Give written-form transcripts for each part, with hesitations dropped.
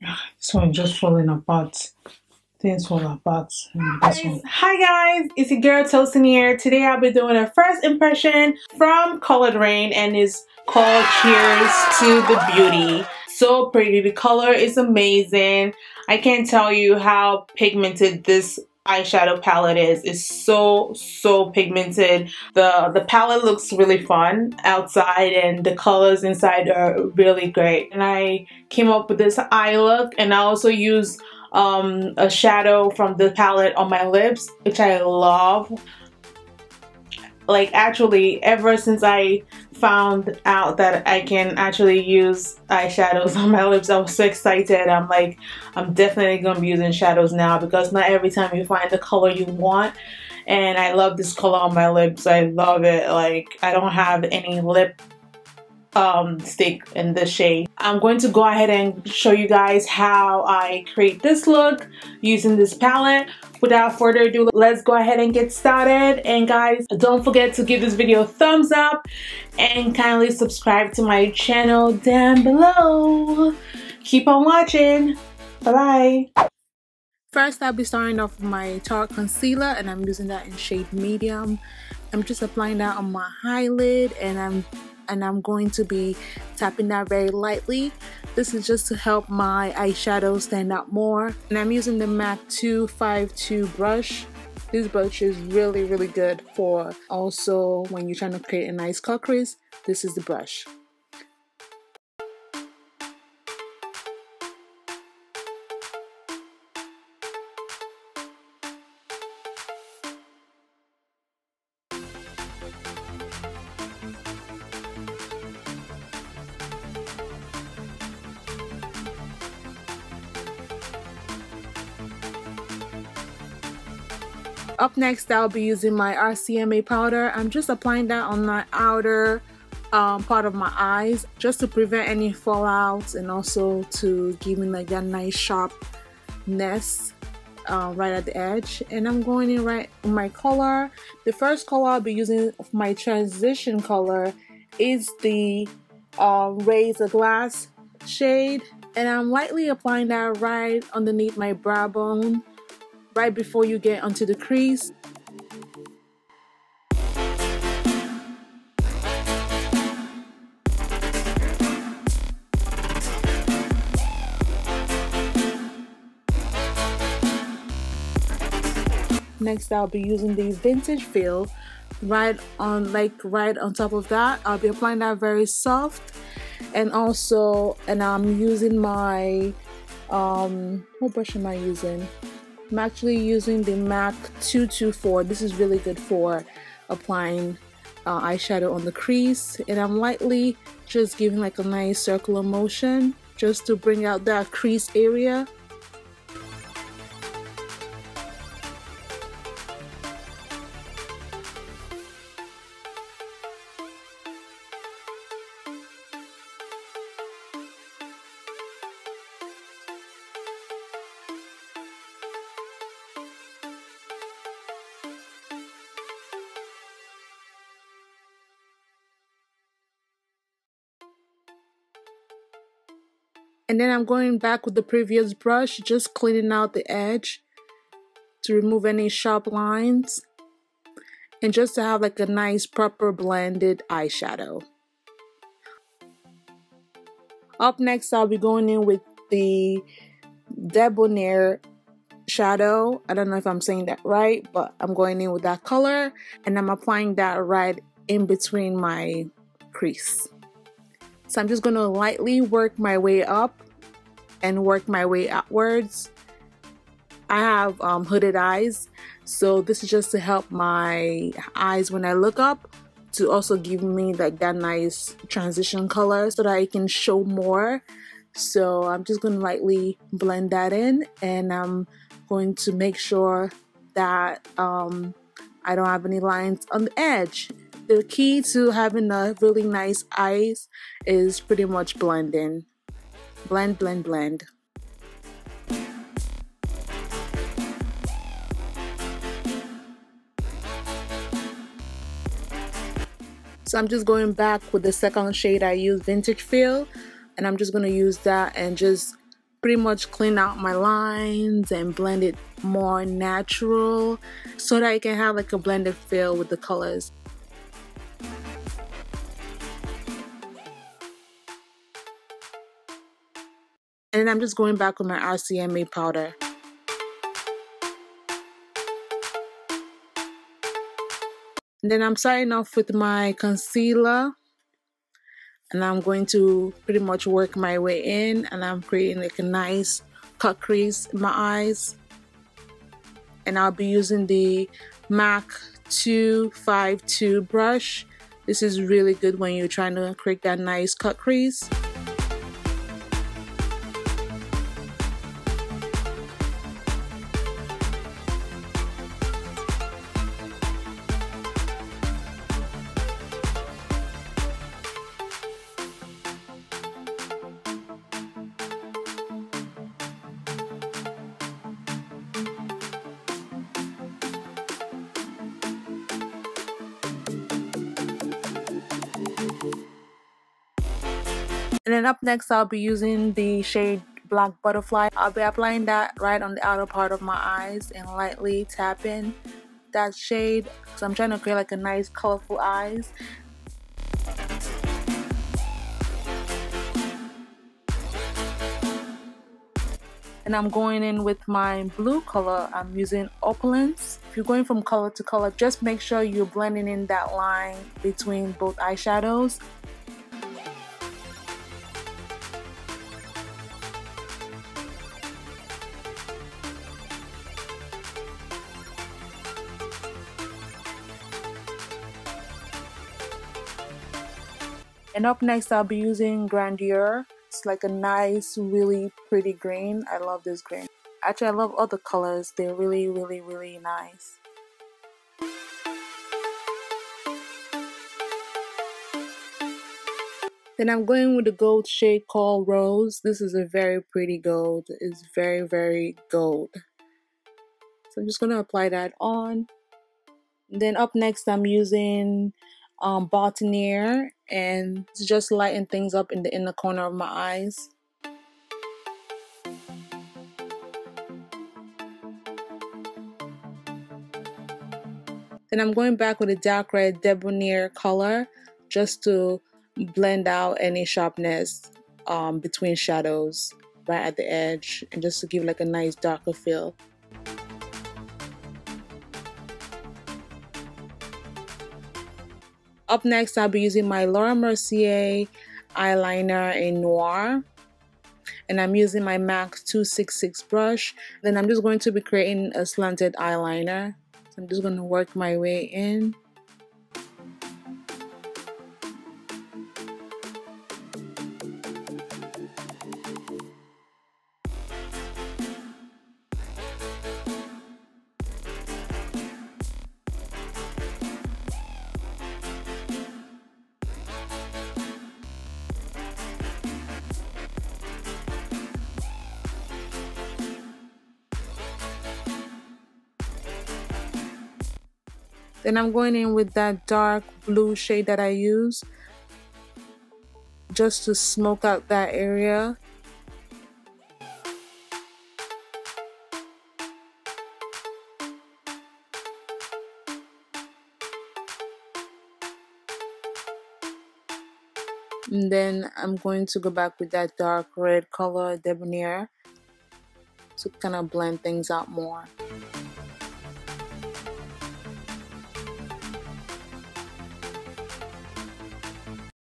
This one just falling apart. Things fall apart. This one. Hi guys, it's your girl Tosin here. Today I'll be doing a first impression from colored Raine, and it's called Cheers to the Beauty. So pretty. The color is amazing. I can't tell you how pigmented this eyeshadow palette is. It's so pigmented. The palette looks really fun outside, and the colors inside are really great. And I came up with this eye look, and I also use a shadow from the palette on my lips, which I love. Like, actually, ever since I found out that I can actually use eyeshadows on my lips, I was so excited. I'm like, I'm definitely gonna be using shadows now, because not every time you find the color you want. And I love this color on my lips. I love it. Like, I don't have any lip stick in this shade. I'm going to go ahead and show you guys how I create this look using this palette. Without further ado, let's go ahead and get started. And guys, don't forget to give this video a thumbs up and kindly subscribe to my channel down below. Keep on watching. Bye bye. First, I'll be starting off with my Tarte concealer, and I'm using that in shade medium. I'm just applying that on my eyelid, and I'm going to be tapping that very lightly. This is just to help my eyeshadow stand out more. And I'm using the MAC 252 brush. This brush is really good for also when you're trying to create a nice cut crease. This is the brush. Up next, I'll be using my RCMA powder. I'm just applying that on my outer part of my eyes, just to prevent any fallouts, and also to give me like that nice sharpness right at the edge. And I'm going in right with my color. The first color I'll be using, my transition color, is the Raise the Glass shade, and I'm lightly applying that right underneath my brow bone, right before you get onto the crease. Next, I'll be using the Vintage Fill right on top of that. I'll be applying that very soft, and I'm using my what brush am I using? I'm actually using the MAC 224. This is really good for applying eyeshadow on the crease, and I'm lightly just giving like a nice circular motion just to bring out that crease area. And then I'm going back with the previous brush, just cleaning out the edge to remove any sharp lines, and just to have like a nice proper blended eyeshadow. Up next, I'll be going in with the Debonair shadow. I don't know if I'm saying that right, but I'm going in with that color, and I'm applying that right in between my crease. So I'm just going to lightly work my way up and work my way outwards. I have hooded eyes, so this is just to help my eyes when I look up, to also give me like that nice transition color so that I can show more. So I'm just going to lightly blend that in, and I'm going to make sure that I don't have any lines on the edge. The key to having a really nice eyes is pretty much blending. Blend, blend, blend. So I'm just going back with the second shade I used, Vintage Feel, and I'm just going to use that and just pretty much clean out my lines and blend it more natural so that it can have like a blended feel with the colors. And then I'm just going back with my RCMA powder. And then I'm starting off with my concealer. And I'm going to pretty much work my way in, and I'm creating like a nice cut crease in my eyes. And I'll be using the MAC 252 brush. This is really good when you're trying to create that nice cut crease. And then up next, I'll be using the shade Black Butterfly. I'll be applying that right on the outer part of my eyes and lightly tapping that shade because I'm trying to create like a nice colorful eyes. And I'm going in with my blue color. I'm using Opulence. If you're going from color to color, just make sure you're blending in that line between both eyeshadows. And up next, I'll be using Grandeur. It's like a nice, really pretty green. I love this green. Actually, I love all the colors. They're really, really, really nice. Then I'm going with the gold shade called Rose. This is a very pretty gold. It's very, very gold. So I'm just going to apply that on. And then up next, I'm using Botanier, and just lighten things up in the inner corner of my eyes. Then I'm going back with a dark red Debonair color just to blend out any sharpness between shadows right at the edge, and just to give like a nice darker feel. Up next, I'll be using my Mercier eyeliner in Noir. And I'm using my MAC 266 brush. Then I'm just going to be creating a slanted eyeliner. So I'm just going to work my way in. Then I'm going in with that dark blue shade that I use just to smoke out that area. And then I'm going to go back with that dark red color Debonair to kind of blend things out more.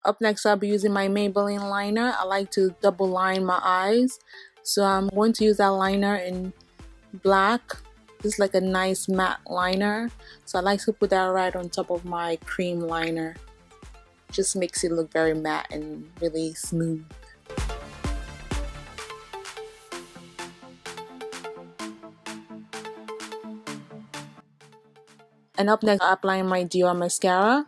Up next, I'll be using my Maybelline liner. I like to double line my eyes, so I'm going to use that liner in black. This is like a nice matte liner, so I like to put that right on top of my cream liner. Just makes it look very matte and really smooth. And up next, I'm applying my Dior mascara.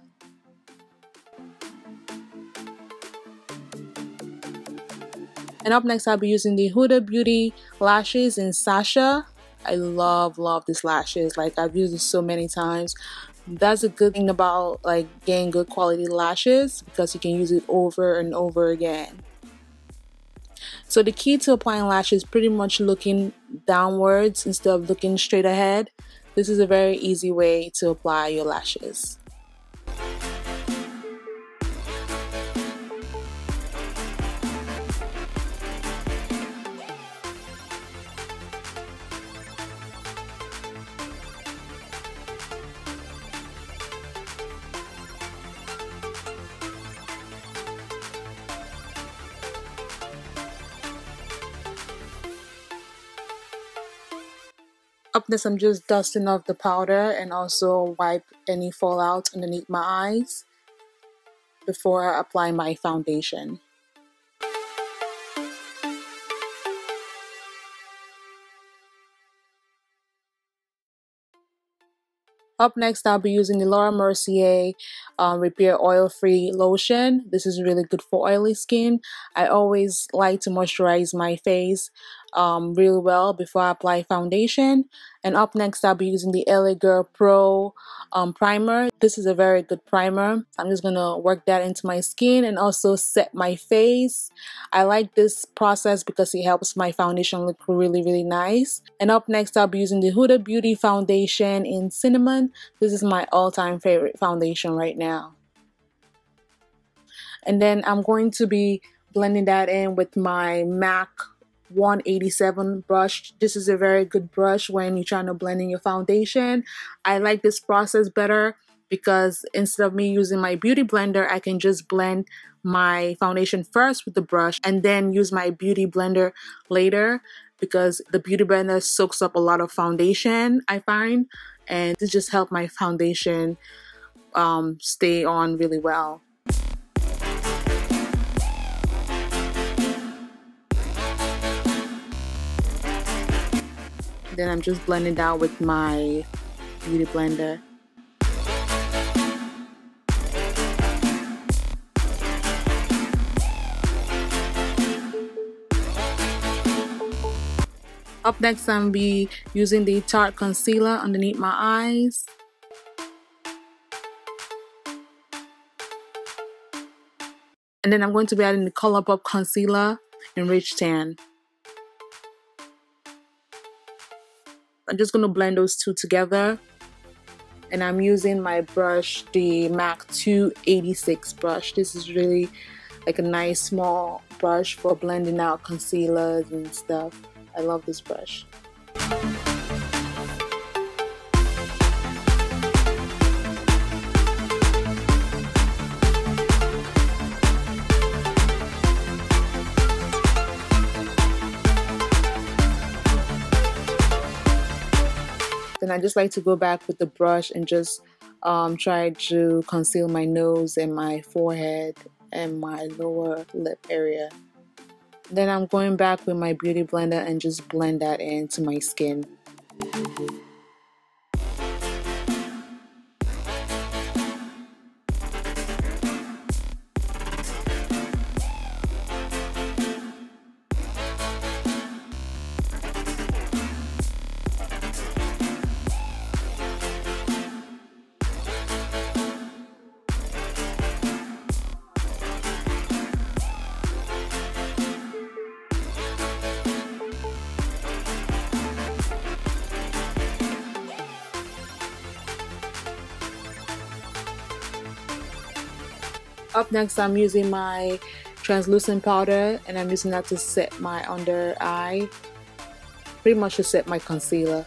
And up next, I'll be using the Huda Beauty lashes in Sasha. I love these lashes. Like, I've used it so many times. That's a good thing about like getting good quality lashes, because you can use it over and over again. So the key to applying lashes is pretty much looking downwards instead of looking straight ahead. This is a very easy way to apply your lashes. Up next, I'm just dusting off the powder and also wipe any fallout underneath my eyes before I apply my foundation. Up next, I'll be using the Mercier Repair Oil-Free Lotion. This is really good for oily skin. I always like to moisturize my face really well before I apply foundation. And up next, I'll be using the LA Girl Pro Primer. This is a very good primer. I'm just going to work that into my skin and also set my face. I like this process because it helps my foundation look really, really nice. And up next, I'll be using the Huda Beauty Foundation in Cinnamon. This is my all-time favorite foundation right now. And then I'm going to be blending that in with my MAC 187 brush. This is a very good brush when you're trying to blend in your foundation. I like this process better because instead of me using my beauty blender, I can just blend my foundation first with the brush and then use my beauty blender later, because the beauty blender soaks up a lot of foundation, I find, and this just helps my foundation stay on really well. Then I'm just blending down with my beauty blender. Up next, I'm be using the Tarte concealer underneath my eyes. And then I'm going to be adding the ColourPop concealer in Rich Tan. I'm just going to blend those two together. And I'm using my brush, the MAC 286 brush. This is really like a nice small brush for blending out concealers and stuff. I love this brush. Then I just like to go back with the brush and just try to conceal my nose and my forehead and my lower lip area. Then I'm going back with my beauty blender and just blend that into my skin. Up next, I'm using my translucent powder and I'm using that to set my under eye, pretty much to set my concealer.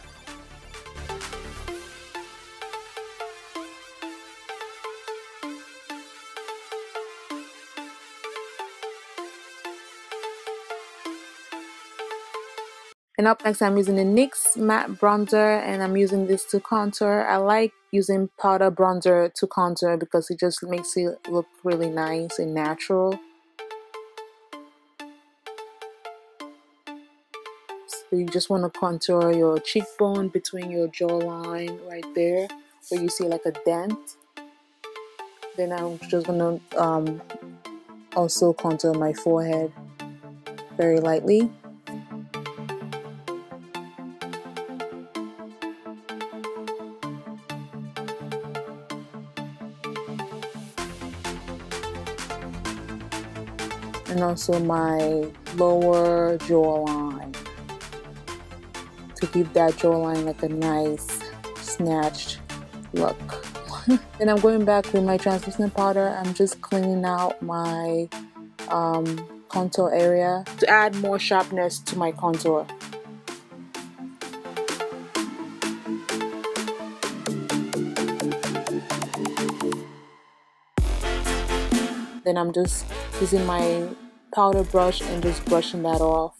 And up next, I'm using the NYX matte bronzer and I'm using this to contour. I like using powder bronzer to contour because it just makes it look really nice and natural. So you just want to contour your cheekbone between your jawline right there where you see like a dent. Then I'm just going to also contour my forehead very lightly. and also my lower jawline to give that jawline like a nice snatched look. Then I'm going back with my translucent powder. I'm just cleaning out my contour area to add more sharpness to my contour. Then I'm just using my powder brush and just brushing that off.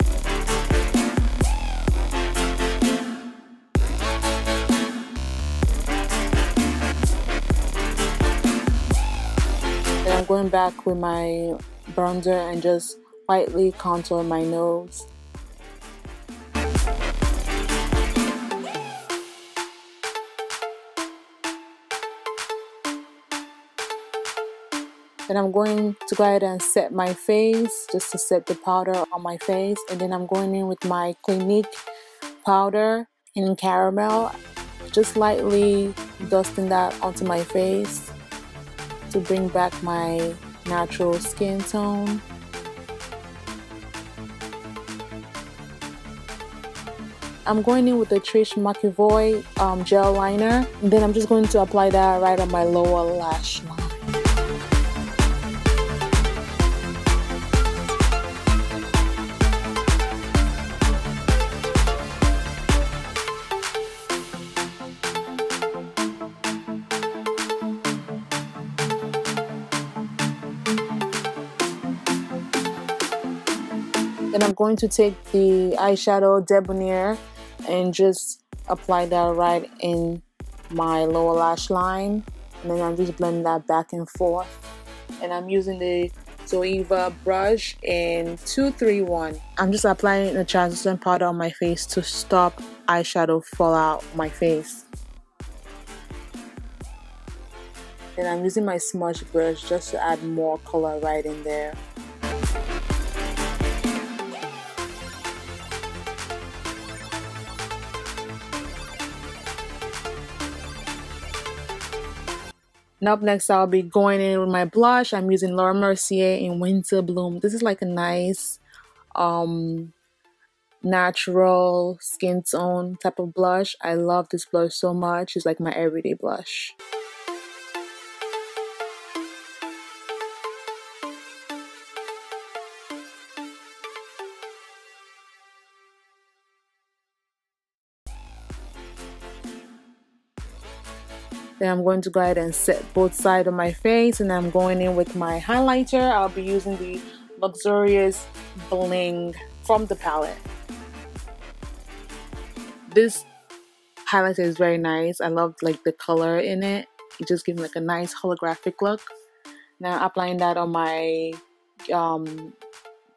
Then I'm going back with my bronzer and just lightly contour my nose. Then I'm going to go ahead and set my face, just to set the powder on my face. And then I'm going in with my Clinique powder in caramel, just lightly dusting that onto my face to bring back my natural skin tone. I'm going in with the Trish McEvoy gel liner, and then I'm just going to apply that right on my lower lash line. Then I'm going to take the eyeshadow Debonair and just apply that right in my lower lash line. And then I'm just blending that back and forth. And I'm using the Zoeva brush in 231. I'm just applying the translucent powder on my face to stop eyeshadow fall out my face. Then I'm using my smudge brush just to add more color right in there. And up next, I'll be going in with my blush. I'm using Laura Mercier in Winter Bloom. This is like a nice natural skin tone type of blush. I love this blush so much. It's like my everyday blush. Then I'm going to go ahead and set both sides of my face, and I'm going in with my highlighter. I'll be using the Luxurious Bling from the palette. This highlighter is very nice. I love like the color in it. It just gives me like a nice holographic look. Now applying that on my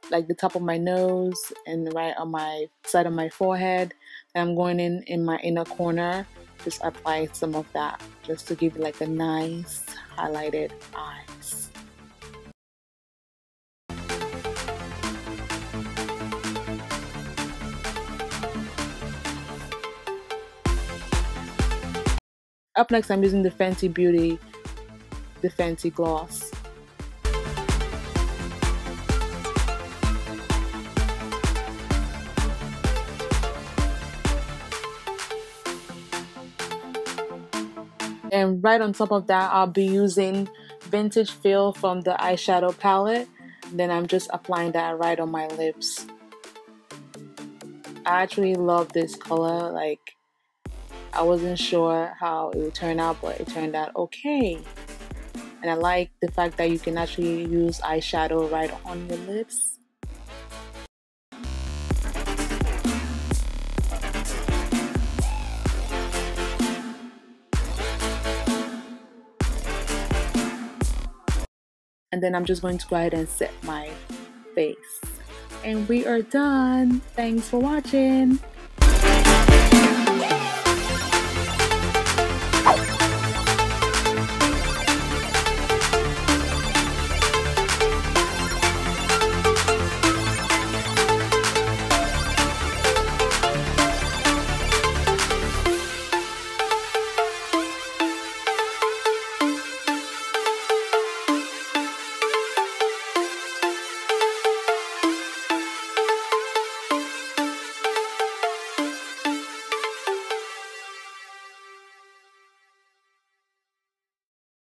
like the top of my nose and right on my side of my forehead. And I'm going in my inner corner. Just apply some of that just to give you like a nice highlighted eyes. Up next, I'm using the Fenty Beauty, the Fenty Gloss. And right on top of that, I'll be using Vintage Feel from the eyeshadow palette. Then I'm just applying that right on my lips. I actually love this color. Like, I wasn't sure how it would turn out, but it turned out okay. And I like the fact that you can actually use eyeshadow right on your lips. And then I'm just going to go ahead and set my face. And we are done. Thanks for watching.